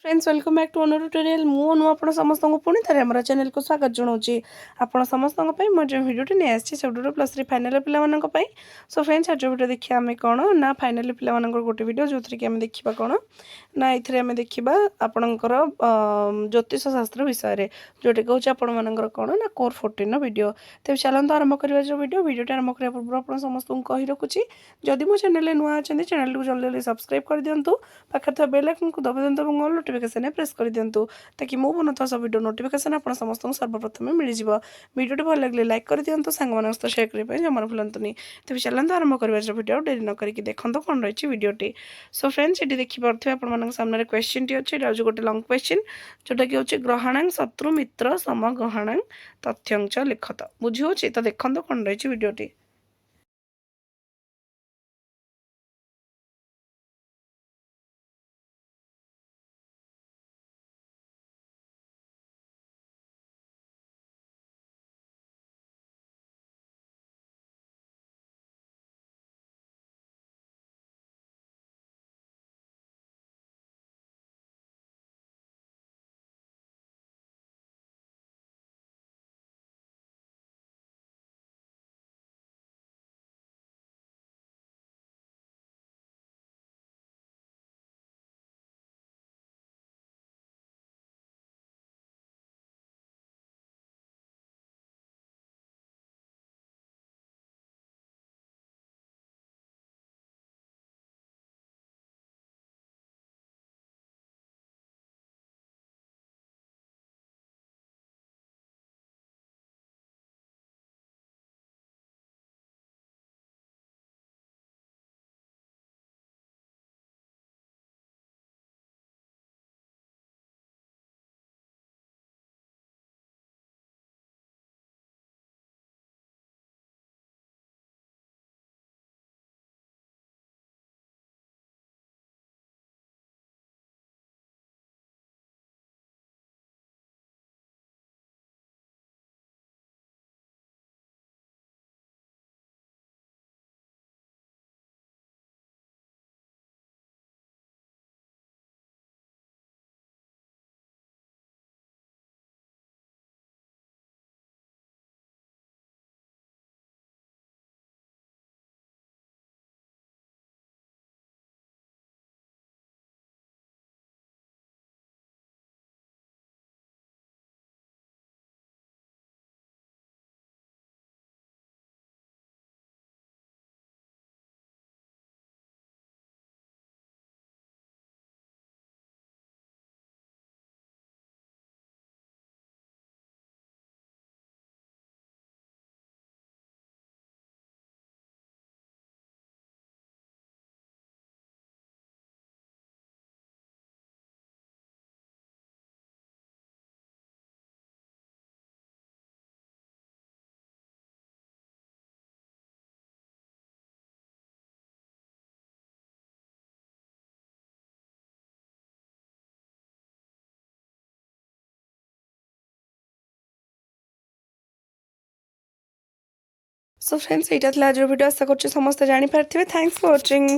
Friends welcome back to another tutorial मु आपण समस्त को पुणी थे आम चैनल को स्वागत जनाऊँगी आपण समस्त मोर जो भिडियो नहीं आसी सब प्लस थ्री फाइनाल पाई। सो फ्रेंड्स आज भिडियो देखिए आम कौन ना फाइनाल पाला गोटे भिडियो जो थी आम देखा कौन ना ये आम देखा आपणकर ज्योतिष शास्त्र विषय जोटे कहूँ आपर कौन ना कोर 14 भिडियो। तेज चलते आरंभ करवा जो भिडियो आरंभ करने पूर्व आप समस्त को कही रखुच्छी जदि मो चैनल नुआ अच्छा चैनल को जल्दी जल्दी सब्सक्राइब कर दिंतु पाखे बेल आइकन को दबा दिंतु और नोटिफिकेशन प्रेस कर दिंतु ताकि मु बनता सब वीडियो नोटिफिकेशन आप समस्त सर्वप्रथम मिल जाए। वीडियो भल लगे लाइक कर दिंतु सांग सहित शेयर करने जमा भूलुनी। तेज चलते आरंभ करवा भिडियो डेरी न करके देखो कौन रही भिडियोटी। सो फ्रेंड्स ये देखिपे आप सामने क्वेश्चन टी अच्छे आज गोटे लंग क्वेश्चन जोटा कि हूँ ग्रहणांग शत्रु मित्र समग्रहणांग तथ्यंच लिखत बुझी तो देखो कौन रही भिडियोटी। सो फ्रेंड्स यहाँ आज भिडियो आशा कर समस्त जापारे। Thanks for watching.